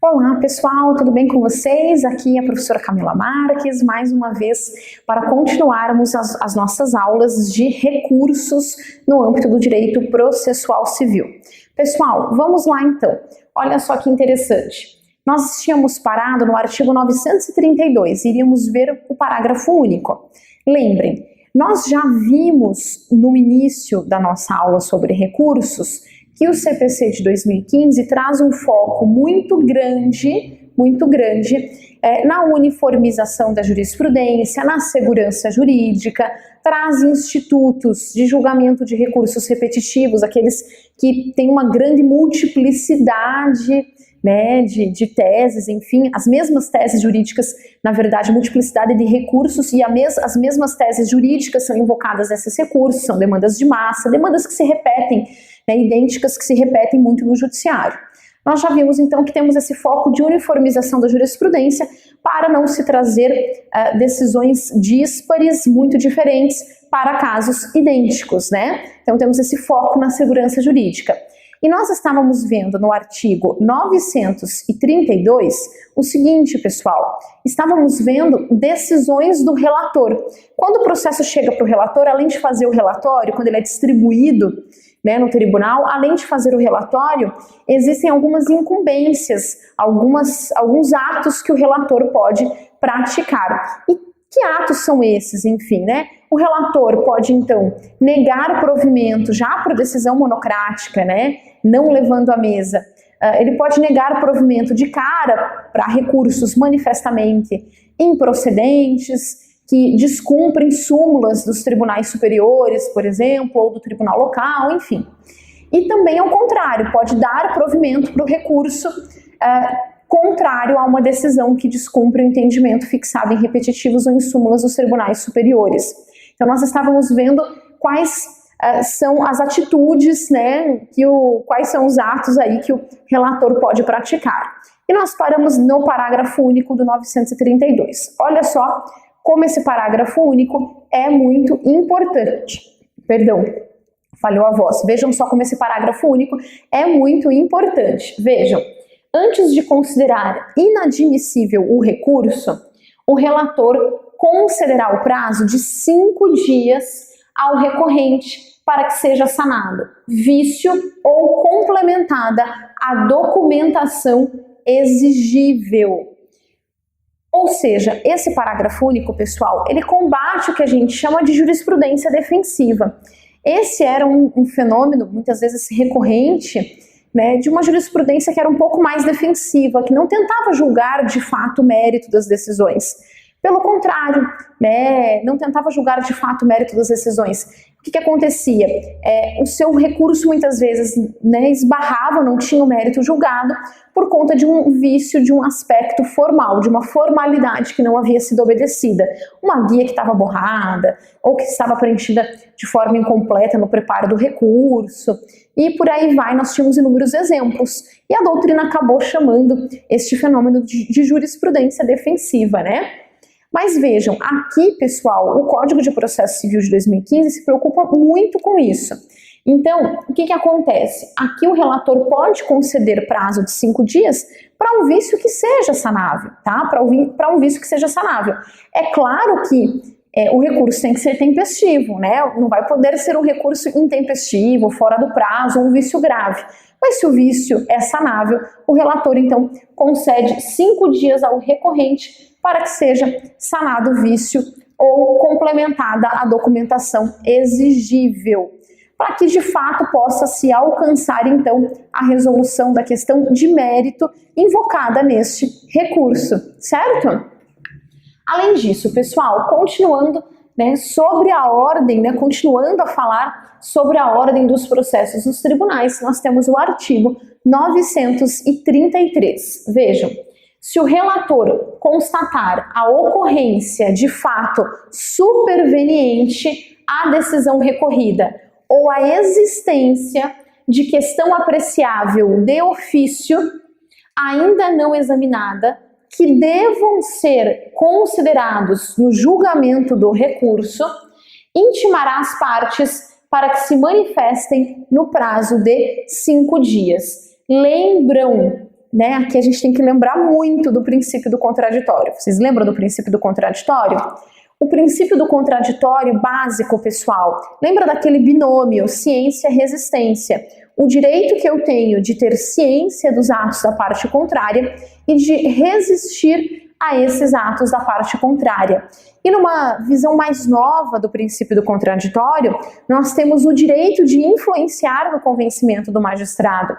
Olá pessoal, tudo bem com vocês? Aqui é a professora Camila Marques, mais uma vez para continuarmos as nossas aulas de recursos no âmbito do direito processual civil. Pessoal, vamos lá então. Olha só que interessante. Nós tínhamos parado no artigo 932, iríamos ver o parágrafo único. Lembrem, nós já vimos no início da nossa aula sobre recursos que o CPC de 2015 traz um foco muito grande na uniformização da jurisprudência, na segurança jurídica, traz institutos de julgamento de recursos repetitivos, aqueles que têm uma grande multiplicidade, né, de teses, enfim, as mesmas teses jurídicas, na verdade, multiplicidade de recursos, e as mesmas teses jurídicas são invocadas nesses recursos, são demandas de massa, demandas que se repetem, né, idênticas que se repetem muito no judiciário. Nós já vimos então que temos esse foco de uniformização da jurisprudência para não se trazer decisões díspares, muito diferentes, para casos idênticos, né? Então temos esse foco na segurança jurídica. E nós estávamos vendo no artigo 932 o seguinte, pessoal, estávamos vendo decisões do relator. Quando o processo chega para o relator, além de fazer o relatório, quando ele é distribuído, né, no tribunal, além de fazer o relatório, existem algumas incumbências, alguns atos que o relator pode praticar. E que atos são esses, enfim, né? O relator pode, então, negar o provimento já por decisão monocrática, né, não levando à mesa. Ele pode negar o provimento de cara para recursos manifestamente improcedentes, que descumprem súmulas dos tribunais superiores, por exemplo, ou do tribunal local, enfim. E também, ao contrário, pode dar provimento para o recurso contrário a uma decisão que descumpre o entendimento fixado em repetitivos ou em súmulas dos tribunais superiores. Então, nós estávamos vendo quais são as atitudes, né, quais são os atos aí que o relator pode praticar. E nós paramos no parágrafo único do 932. Olha só como esse parágrafo único é muito importante. Perdão, falhou a voz. Vejam só como esse parágrafo único é muito importante. Vejam, antes de considerar inadmissível o recurso, o relator concederá o prazo de 5 dias ao recorrente para que seja sanado vício ou complementada a documentação exigível. Ou seja, esse parágrafo único, pessoal, ele combate o que a gente chama de jurisprudência defensiva. Esse era um fenômeno, muitas vezes recorrente, né, de uma jurisprudência que era um pouco mais defensiva, que não tentava julgar de fato o mérito das decisões. Pelo contrário, né, não tentava julgar de fato o mérito das decisões. O que acontecia? O seu recurso muitas vezes, né, esbarrava, não tinha o mérito julgado, por conta de um vício, de um aspecto formal, de uma formalidade que não havia sido obedecida. Uma guia que estava borrada, ou que estava preenchida de forma incompleta no preparo do recurso, e por aí vai, nós tínhamos inúmeros exemplos. E a doutrina acabou chamando este fenômeno de jurisprudência defensiva, né? Mas vejam, aqui, pessoal, o Código de Processo Civil de 2015 se preocupa muito com isso. Então, o que acontece? Aqui o relator pode conceder prazo de 5 dias para um vício que seja sanável, tá? Para um vício que seja sanável. É claro que o recurso tem que ser tempestivo, né? Não vai poder ser um recurso intempestivo, fora do prazo, um vício grave. Mas se o vício é sanável, o relator, então, concede 5 dias ao recorrente para que seja sanado o vício ou complementada a documentação exigível, para que de fato possa se alcançar então a resolução da questão de mérito invocada neste recurso, certo? Além disso, pessoal, continuando, né, sobre a ordem, né, continuando a falar sobre a ordem dos processos nos tribunais, nós temos o artigo 933. Vejam, se o relator constatar a ocorrência de fato superveniente à decisão recorrida ou a existência de questão apreciável de ofício, ainda não examinada que devam ser considerados no julgamento do recurso, intimará as partes para que se manifestem no prazo de 5 dias. Lembram, né? Aqui a gente tem que lembrar muito do princípio do contraditório. Vocês lembram do princípio do contraditório? O princípio do contraditório básico, pessoal, lembra daquele binômio ciência-resistência? O direito que eu tenho de ter ciência dos atos da parte contrária e de resistir a esses atos da parte contrária. E numa visão mais nova do princípio do contraditório, nós temos o direito de influenciar no convencimento do magistrado.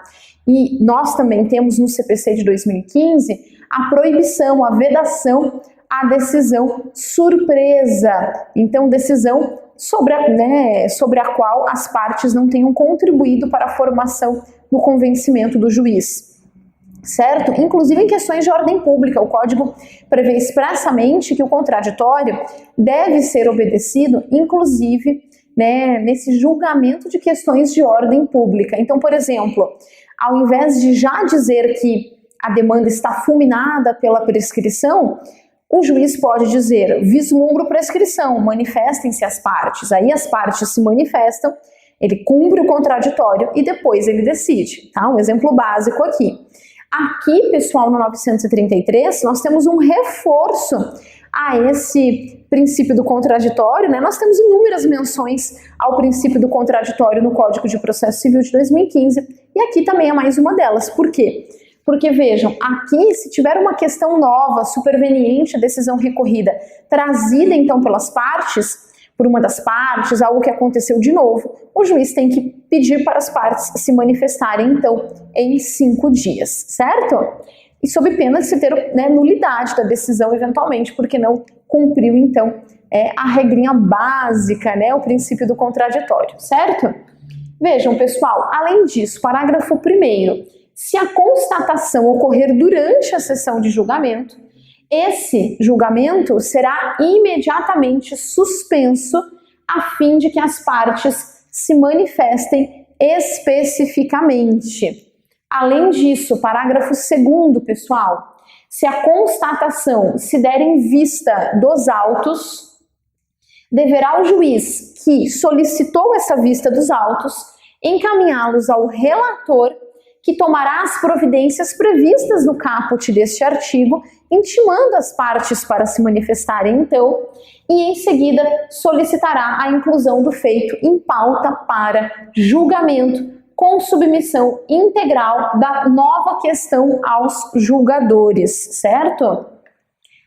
E nós também temos no CPC de 2015 a proibição, a vedação à decisão surpresa. Então, decisão sobre a qual as partes não tenham contribuído para a formação do convencimento do juiz. Certo? Inclusive em questões de ordem pública, o Código prevê expressamente que o contraditório deve ser obedecido, inclusive, né, nesse julgamento de questões de ordem pública. Então, por exemplo, ao invés de já dizer que a demanda está fulminada pela prescrição, o juiz pode dizer, vislumbro prescrição, manifestem-se as partes. Aí as partes se manifestam, ele cumpre o contraditório e depois ele decide. Tá? Um exemplo básico aqui. Aqui, pessoal, no 933, nós temos um reforço a esse princípio do contraditório, né? Nós temos inúmeras menções ao princípio do contraditório no Código de Processo Civil de 2015, e aqui também é mais uma delas. Por quê? Porque, vejam, aqui, se tiver uma questão nova, superveniente à decisão recorrida, trazida, então, pelas partes, por uma das partes, algo que aconteceu de novo, o juiz tem que pedir para as partes se manifestarem, então, em 5 dias, certo? E sob pena de se ter, né, nulidade da decisão, eventualmente, porque não cumpriu, então, a regrinha básica, né, o princípio do contraditório, certo? Vejam, pessoal, além disso, parágrafo 1º, se a constatação ocorrer durante a sessão de julgamento, esse julgamento será imediatamente suspenso a fim de que as partes se manifestem especificamente. Além disso, parágrafo 2º, pessoal, se a constatação se der em vista dos autos, deverá o juiz que solicitou essa vista dos autos encaminhá-los ao relator, que tomará as providências previstas no caput deste artigo, intimando as partes para se manifestarem então, e em seguida solicitará a inclusão do feito em pauta para julgamento, com submissão integral da nova questão aos julgadores, certo?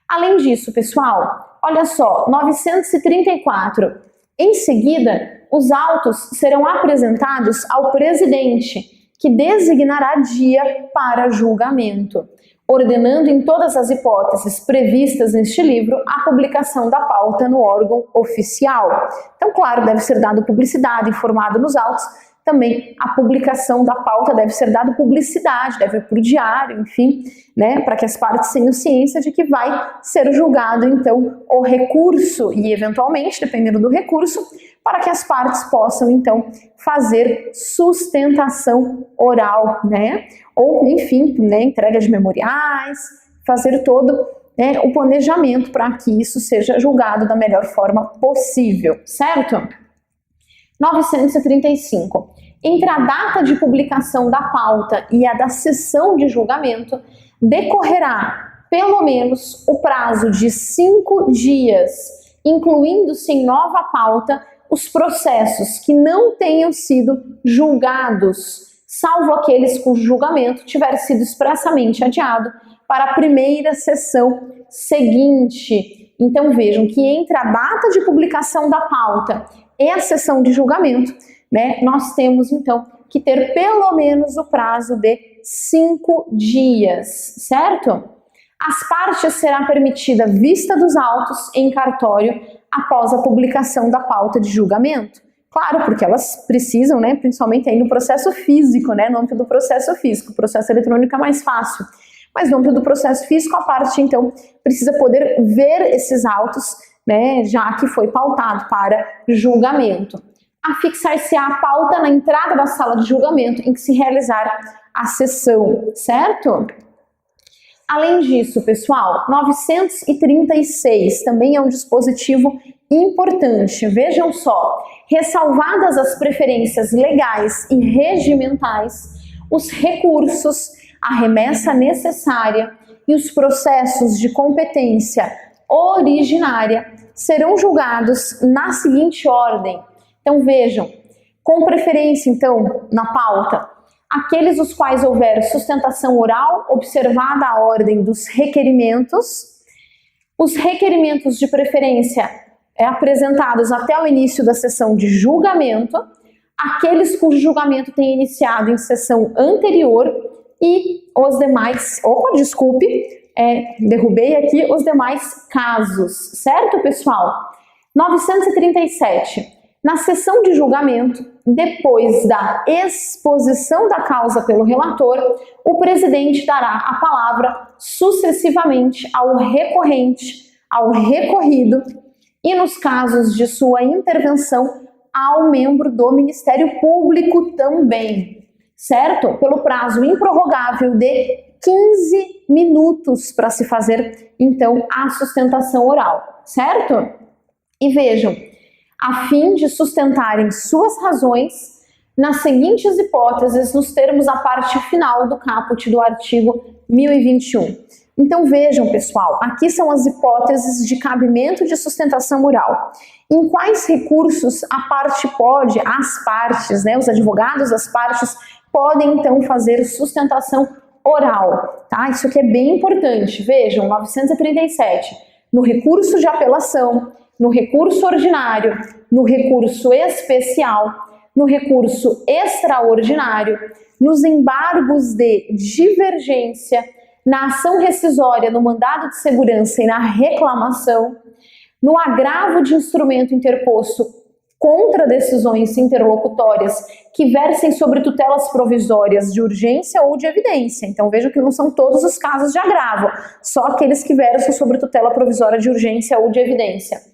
Além disso, pessoal, olha só, 934. Em seguida, os autos serão apresentados ao presidente, que designará dia para julgamento, ordenando em todas as hipóteses previstas neste livro a publicação da pauta no órgão oficial. Então, claro, deve ser dada publicidade, informado nos autos, também a publicação da pauta deve ser dada publicidade, deve ir para o diário, enfim, né, para que as partes tenham ciência de que vai ser julgado, então, o recurso e, eventualmente, dependendo do recurso, para que as partes possam, então, fazer sustentação oral, né, ou, enfim, né, entrega de memoriais, fazer todo, né, o planejamento para que isso seja julgado da melhor forma possível, certo? 935. Entre a data de publicação da pauta e a da sessão de julgamento, decorrerá pelo menos o prazo de 5 dias, incluindo-se em nova pauta os processos que não tenham sido julgados, salvo aqueles cujo julgamento tiver sido expressamente adiado para a primeira sessão seguinte. Então vejam que entre a data de publicação da pauta e a sessão de julgamento, né, nós temos então que ter pelo menos o prazo de 5 dias, certo? As partes será permitida vista dos autos em cartório após a publicação da pauta de julgamento. Claro, porque elas precisam, né, principalmente aí no processo físico, né, no âmbito do processo físico. O processo eletrônico é mais fácil, mas no âmbito do processo físico a parte então precisa poder ver esses autos, né, já que foi pautado para julgamento. Afixar-se-á a pauta na entrada da sala de julgamento em que se realizar a sessão, certo? Além disso, pessoal, 936 também é um dispositivo importante. Vejam só, ressalvadas as preferências legais e regimentais, os recursos, a remessa necessária e os processos de competência originária serão julgados na seguinte ordem. Então vejam, com preferência então na pauta, aqueles os quais houver sustentação oral, observada a ordem dos requerimentos, os requerimentos de preferência apresentados até o início da sessão de julgamento, aqueles cujo julgamento tenha iniciado em sessão anterior e os demais, derrubei aqui os demais casos, certo, pessoal? 937. Na sessão de julgamento, depois da exposição da causa pelo relator, o presidente dará a palavra sucessivamente ao recorrente, ao recorrido e, nos casos de sua intervenção, ao membro do Ministério Público também, certo? Pelo prazo improrrogável de 15 minutos para se fazer, então, a sustentação oral, certo? E vejam, a fim de sustentarem suas razões nas seguintes hipóteses, nos termos da parte final do caput do artigo 1021. Então vejam, pessoal, aqui são as hipóteses de cabimento de sustentação oral. Em quais recursos a parte pode, as partes, os advogados das partes, podem então fazer sustentação oral, tá? Isso aqui é bem importante. Vejam, 937, no recurso de apelação, no recurso ordinário, no recurso especial, no recurso extraordinário, nos embargos de divergência, na ação rescisória, no mandado de segurança e na reclamação, no agravo de instrumento interposto contra decisões interlocutórias que versem sobre tutelas provisórias de urgência ou de evidência. Então vejam que não são todos os casos de agravo, só aqueles que versam sobre tutela provisória de urgência ou de evidência.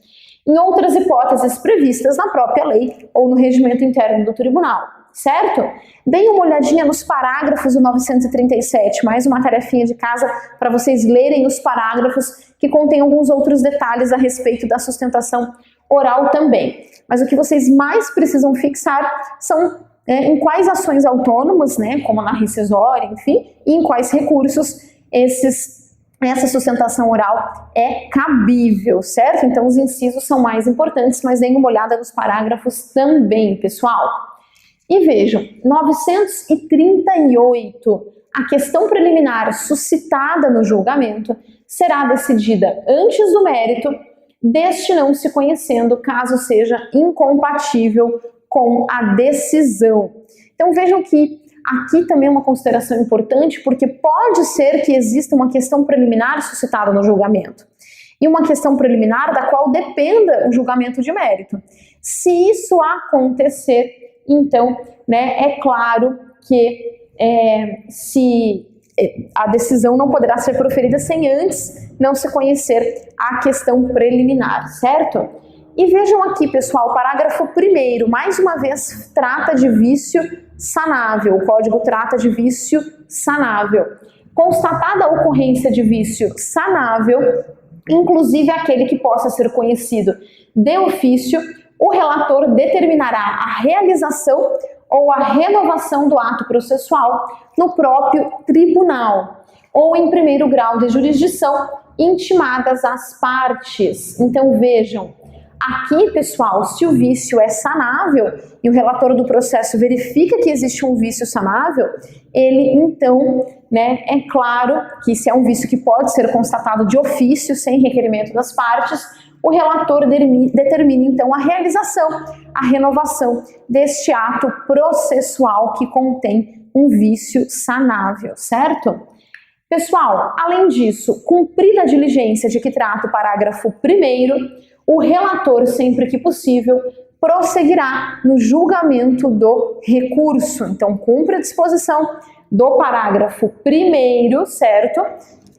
Em outras hipóteses previstas na própria lei ou no regimento interno do tribunal, certo? Deem uma olhadinha nos parágrafos do 937, mais uma tarefinha de casa para vocês lerem os parágrafos que contêm alguns outros detalhes a respeito da sustentação oral também. Mas o que vocês mais precisam fixar são em quais ações autônomas, como na rescisória, enfim, e em quais recursos essa sustentação oral é cabível, certo? Então os incisos são mais importantes, mas deem uma olhada nos parágrafos também, pessoal. E vejam, 938, a questão preliminar suscitada no julgamento será decidida antes do mérito, deste não se conhecendo, caso seja incompatível com a decisão. Então vejam que aqui também é uma consideração importante, porque pode ser que exista uma questão preliminar suscitada no julgamento e uma questão preliminar da qual dependa o julgamento de mérito. Se isso acontecer, então, é claro que a decisão não poderá ser proferida sem antes não se conhecer a questão preliminar, certo? E vejam aqui, pessoal, o parágrafo 1º, mais uma vez, trata de vício sanável. O Código trata de vício sanável. Constatada a ocorrência de vício sanável, inclusive aquele que possa ser conhecido de ofício, o relator determinará a realização ou a renovação do ato processual no próprio tribunal ou em primeiro grau de jurisdição intimadas as partes. Então vejam, aqui, pessoal, se o vício é sanável e o relator do processo verifica que existe um vício sanável, ele então, é claro que se é um vício que pode ser constatado de ofício sem requerimento das partes, o relator determina então a realização, a renovação deste ato processual que contém um vício sanável, certo? Pessoal, além disso, cumprida a diligência de que trata o parágrafo 1º, o relator, sempre que possível, prosseguirá no julgamento do recurso. Então, cumpre a disposição do parágrafo 1º, certo?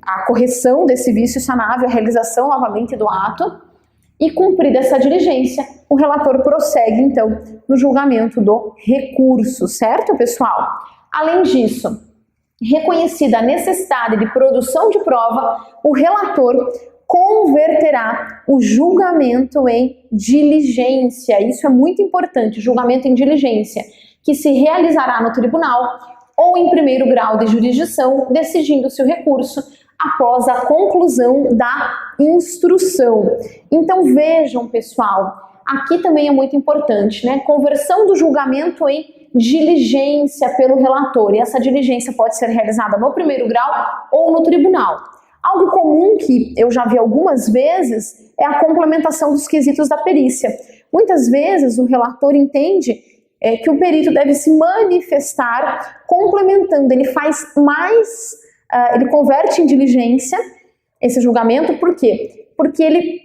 A correção desse vício sanável, a realização novamente do ato. E cumprida essa diligência, o relator prossegue, então, no julgamento do recurso, certo, pessoal? Além disso, reconhecida a necessidade de produção de prova, o relator converterá o julgamento em diligência. Isso é muito importante, julgamento em diligência, que se realizará no tribunal ou em primeiro grau de jurisdição, decidindo-se o recurso após a conclusão da instrução. Então vejam, pessoal, aqui também é muito importante, né? Conversão do julgamento em diligência pelo relator. E essa diligência pode ser realizada no primeiro grau ou no tribunal. Algo comum que eu já vi algumas vezes é a complementação dos quesitos da perícia. Muitas vezes o relator entende que o perito deve se manifestar complementando, ele faz mais, ele converte em diligência esse julgamento, por quê? Porque ele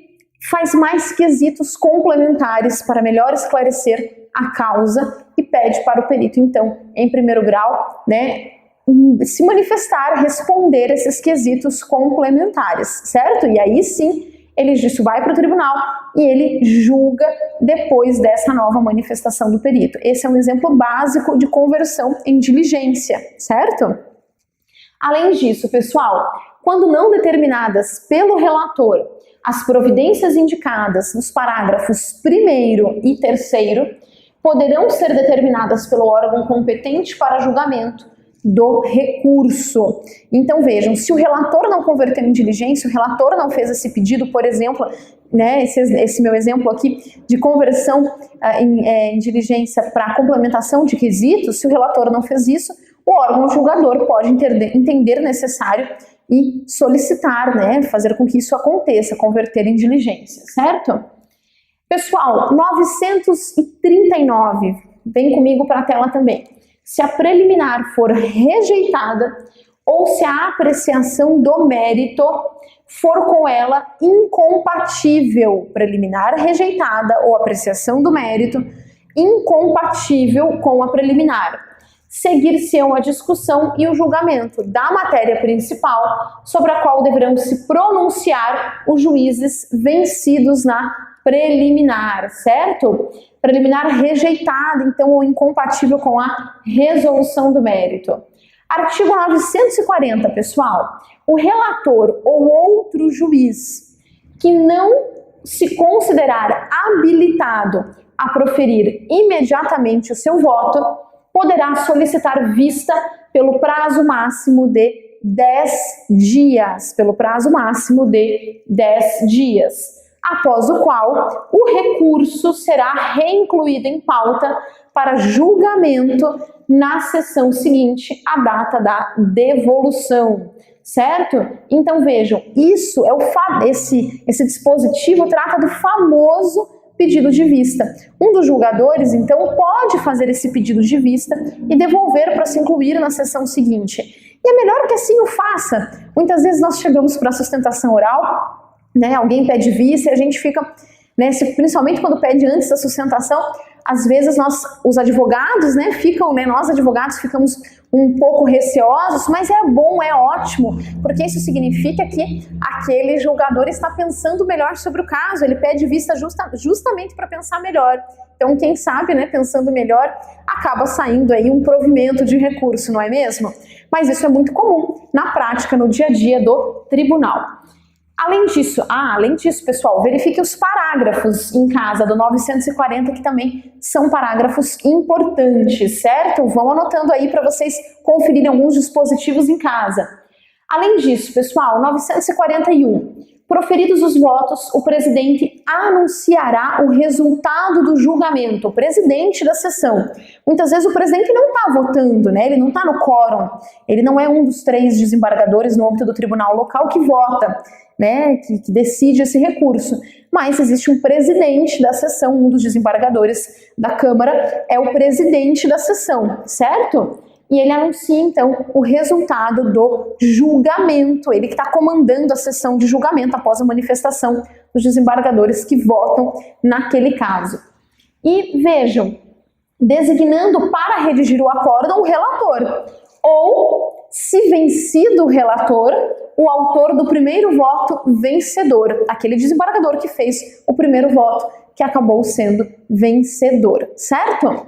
faz mais quesitos complementares para melhor esclarecer a causa e pede para o perito, então, em primeiro grau, né, se manifestar, responder esses quesitos complementares, certo? E aí sim, isso vai para o tribunal e ele julga depois dessa nova manifestação do perito. Esse é um exemplo básico de conversão em diligência, certo? Além disso, pessoal, quando não determinadas pelo relator as providências indicadas nos parágrafos 1º e 3º, poderão ser determinadas pelo órgão competente para julgamento do recurso. Então vejam, se o relator não converteu em diligência, o relator não fez esse pedido, por exemplo, né, esse meu exemplo aqui de conversão em diligência para complementação de quesitos, se o relator não fez isso, o órgão julgador pode entender necessário e solicitar, né, fazer com que isso aconteça, converter em diligência, certo? Pessoal, 939, vem comigo para a tela também. Se a preliminar for rejeitada ou se a apreciação do mérito for com ela incompatível, preliminar rejeitada ou apreciação do mérito incompatível com a preliminar, seguir-se-ão a discussão e o julgamento da matéria principal sobre a qual deverão se pronunciar os juízes vencidos na preliminar, certo? Preliminar rejeitada, então, ou incompatível com a resolução do mérito. Artigo 940, pessoal. O relator ou outro juiz que não se considerar habilitado a proferir imediatamente o seu voto, poderá solicitar vista pelo prazo máximo de 10 dias. Pelo prazo máximo de 10 dias. Após o qual o recurso será reincluído em pauta para julgamento na sessão seguinte, à data da devolução, certo? Então vejam, isso é esse dispositivo trata do famoso pedido de vista. Um dos julgadores, então, pode fazer esse pedido de vista e devolver para se incluir na sessão seguinte. E é melhor que assim o faça. Muitas vezes nós chegamos para a sustentação oral, né, alguém pede vista e a gente fica, né, principalmente quando pede antes da sustentação, às vezes os advogados, né, nós advogados ficamos um pouco receosos, mas é bom, é ótimo, porque isso significa que aquele julgador está pensando melhor sobre o caso, ele pede vista justamente para pensar melhor. Então, quem sabe, né, pensando melhor, acaba saindo aí um provimento de recurso, não é mesmo? Mas isso é muito comum na prática, no dia a dia do tribunal. Além disso, pessoal, verifique os parágrafos em casa do 940, que também são parágrafos importantes, certo? Vão anotando aí para vocês conferirem alguns dispositivos em casa. Além disso, pessoal, 941. Proferidos os votos, o presidente anunciará o resultado do julgamento, o presidente da sessão. Muitas vezes o presidente não está votando, né? Ele não está no quórum, ele não é um dos 3 desembargadores no âmbito do tribunal local que vota, né? Que decide esse recurso. Mas existe um presidente da sessão, um dos desembargadores da Câmara é o presidente da sessão, certo? E ele anuncia, então, o resultado do julgamento. Ele que está comandando a sessão de julgamento após a manifestação dos desembargadores que votam naquele caso. E vejam, designando para redigir o acórdão o relator, ou, se vencido o relator, o autor do primeiro voto vencedor, aquele desembargador que fez o primeiro voto que acabou sendo vencedor, certo?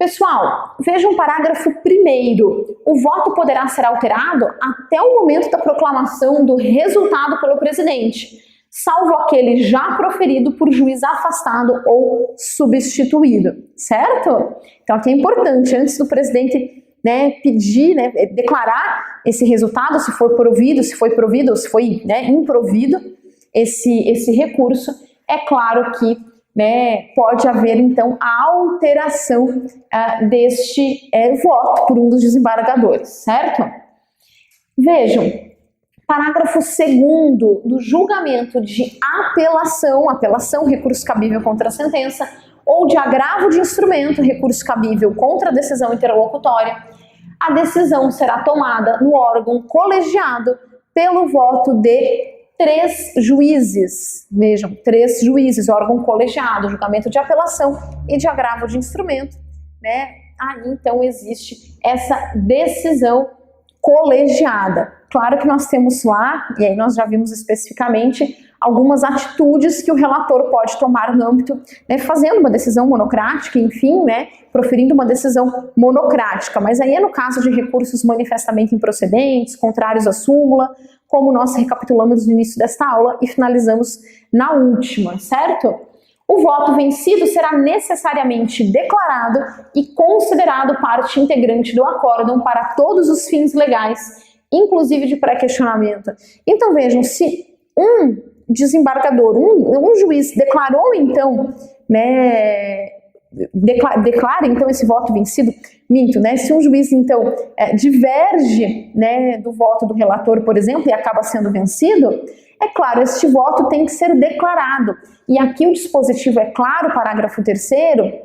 Pessoal, vejam o parágrafo 1º. O voto poderá ser alterado até o momento da proclamação do resultado pelo presidente, salvo aquele já proferido por juiz afastado ou substituído, certo? Então aqui é importante, antes do presidente pedir, declarar esse resultado, se for provido, se foi provido ou se foi improvido esse recurso, é claro que pode haver então a alteração deste voto por um dos desembargadores, certo? Vejam, parágrafo 2º do julgamento de apelação, recurso cabível contra a sentença, ou de agravo de instrumento, recurso cabível contra a decisão interlocutória, a decisão será tomada no órgão colegiado pelo voto de 3 juízes. Vejam, 3 juízes, órgão colegiado, julgamento de apelação e de agravo de instrumento, Aí então existe essa decisão colegiada. Claro que nós temos lá, e aí nós já vimos especificamente, algumas atitudes que o relator pode tomar no âmbito, fazendo uma decisão monocrática, enfim, proferindo uma decisão monocrática, mas aí é no caso de recursos manifestamente improcedentes, contrários à súmula, como nós recapitulamos no início desta aula e finalizamos na última, certo? O voto vencido será necessariamente declarado e considerado parte integrante do acórdão para todos os fins legais, inclusive de pré-questionamento. Então vejam, se um desembargador, um juiz declarou então, declara então esse voto vencido, se um juiz então diverge do voto do relator, por exemplo, e acaba sendo vencido, é claro, este voto tem que ser declarado. E aqui o dispositivo é claro, parágrafo 3º,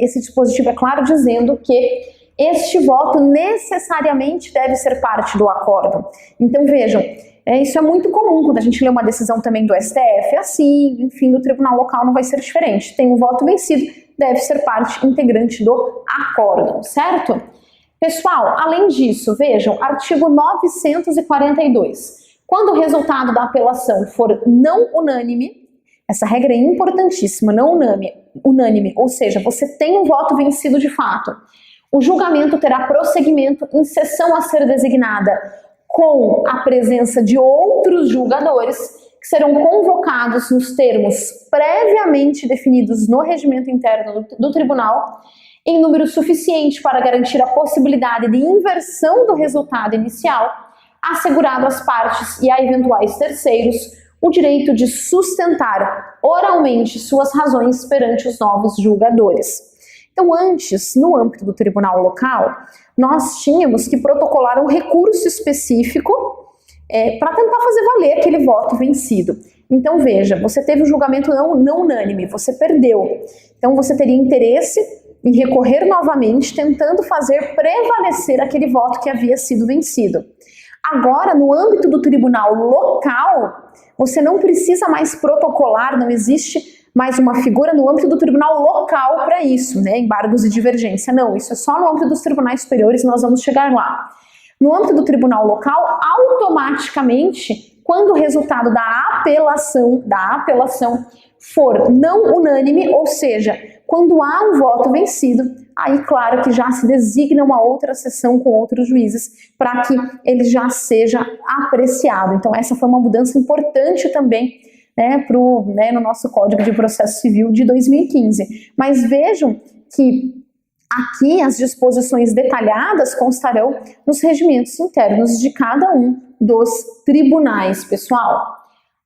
esse dispositivo é claro dizendo que este voto necessariamente deve ser parte do acórdão. Então vejam, isso é muito comum quando a gente lê uma decisão também do STF, assim, enfim, do tribunal local não vai ser diferente. Tem um voto vencido, deve ser parte integrante do acórdão, certo? Pessoal, além disso, vejam, artigo 942. Quando o resultado da apelação for não unânime, essa regra é importantíssima, não unânime, ou seja, você tem um voto vencido de fato, o julgamento terá prosseguimento em sessão a ser designada com a presença de outros julgadores que serão convocados nos termos previamente definidos no regimento interno do tribunal, em número suficiente para garantir a possibilidade de inversão do resultado inicial, assegurado às partes e a eventuais terceiros o direito de sustentar oralmente suas razões perante os novos julgadores. Então, antes, no âmbito do tribunal local, nós tínhamos que protocolar um recurso específico para tentar fazer valer aquele voto vencido. Então, veja, você teve um julgamento não unânime, você perdeu. Então, você teria interesse em recorrer novamente, tentando fazer prevalecer aquele voto que havia sido vencido. Agora, no âmbito do tribunal local, você não precisa mais protocolar, não existe mais uma figura no âmbito do tribunal local para isso, embargos e divergência. Não, isso é só no âmbito dos tribunais superiores, nós vamos chegar lá. No âmbito do tribunal local, automaticamente, quando o resultado da apelação for não unânime, ou seja, quando há um voto vencido, aí claro que já se designa uma outra sessão com outros juízes para que ele já seja apreciado. Então essa foi uma mudança importante também no nosso Código de Processo Civil de 2015. Mas vejam que aqui as disposições detalhadas constarão nos regimentos internos de cada um dos tribunais, pessoal.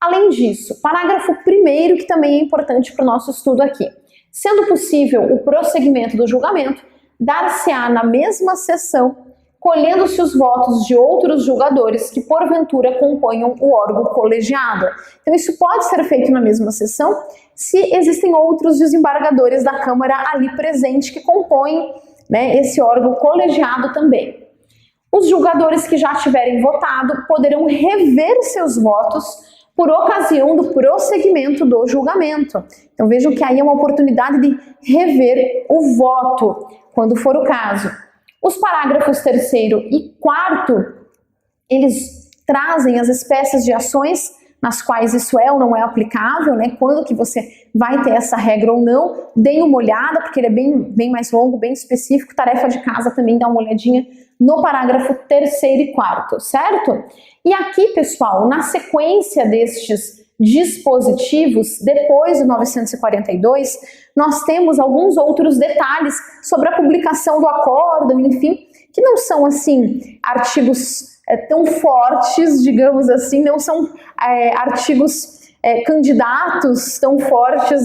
Além disso, parágrafo 1º, que também é importante para o nosso estudo aqui. Sendo possível o prosseguimento do julgamento, dar-se-á na mesma sessão, colhendo-se os votos de outros julgadores que porventura componham o órgão colegiado. Então isso pode ser feito na mesma sessão se existem outros desembargadores da Câmara ali presentes que compõem esse órgão colegiado também. Os julgadores que já tiverem votado poderão rever seus votos por ocasião do prosseguimento do julgamento. Então vejam que aí é uma oportunidade de rever o voto, quando for o caso. Os parágrafos 3º e 4º, eles trazem as espécies de ações nas quais isso é ou não é aplicável, né? Quando que você vai ter essa regra ou não, deem uma olhada, porque ele é bem mais longo, bem específico. Tarefa de casa também, dá uma olhadinha no parágrafo 3º e 4º, certo? E aqui, pessoal, na sequência destes dispositivos, depois do 942, nós temos alguns outros detalhes sobre a publicação do acórdão, enfim, que não são, assim, artigos tão fortes, digamos assim, não são artigos candidatos tão fortes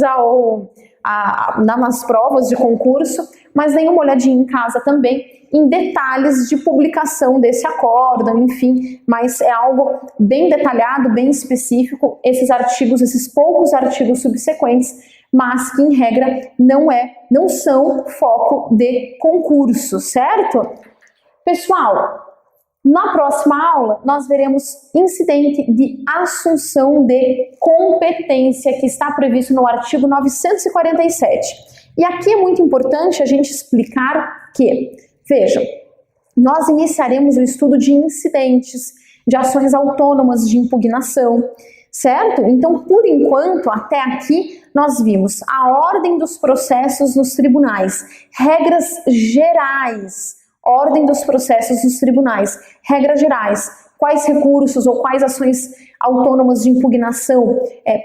nas provas de concurso, mas deem uma olhadinha em casa também em detalhes de publicação desse acórdão, enfim, mas é algo bem detalhado, bem específico, esses artigos, esses poucos artigos subsequentes, mas que em regra não são foco de concurso, certo? Pessoal, na próxima aula nós veremos incidente de assunção de competência que está previsto no artigo 947. E aqui é muito importante a gente explicar que, vejam, nós iniciaremos o estudo de incidentes, de ações autônomas de impugnação, certo? Então, por enquanto, até aqui, nós vimos a ordem dos processos nos tribunais, regras gerais, ordem dos processos nos tribunais, regras gerais, quais recursos ou quais ações autônomas de impugnação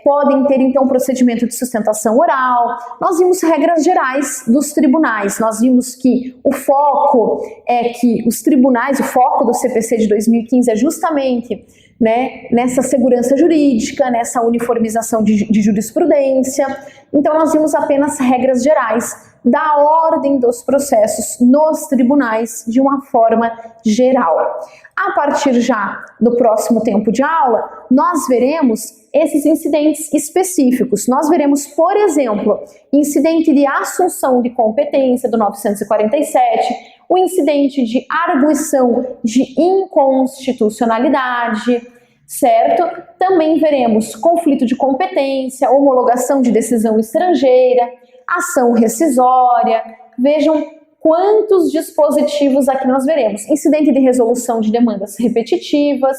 podem ter, então, procedimento de sustentação oral. Nós vimos regras gerais dos tribunais, nós vimos que o foco é que os tribunais, o foco do CPC de 2015 é justamente, né, nessa segurança jurídica, nessa uniformização de jurisprudência. Então, nós vimos apenas regras gerais da ordem dos processos nos tribunais de uma forma geral. A partir já do próximo tempo de aula, nós veremos esses incidentes específicos. Nós veremos, por exemplo, incidente de assunção de competência do 947, o incidente de arguição de inconstitucionalidade, certo? Também veremos conflito de competência, homologação de decisão estrangeira, ação rescisória. Vejam quantos dispositivos aqui nós veremos. Incidente de resolução de demandas repetitivas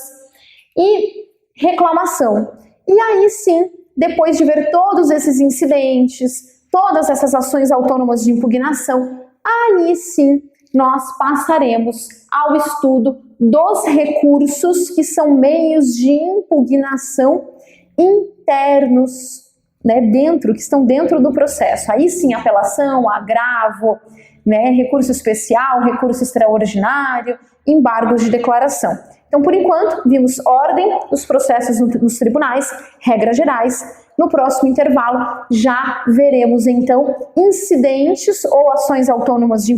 e reclamação. E aí sim, depois de ver todos esses incidentes, todas essas ações autônomas de impugnação, aí sim nós passaremos ao estudo dos recursos que são meios de impugnação internos, né, que estão dentro do processo. Aí sim, apelação, agravo, né, recurso especial, recurso extraordinário, embargos de declaração. Então, por enquanto, vimos ordem dos processos nos tribunais, regras gerais. No próximo intervalo, já veremos, então, incidentes ou ações autônomas de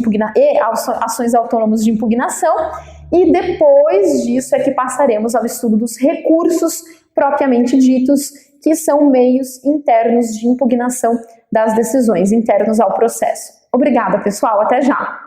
impugnação, e depois disso é que passaremos ao estudo dos recursos propriamente ditos, que são meios internos de impugnação das decisões, internos ao processo. Obrigada, pessoal. Até já!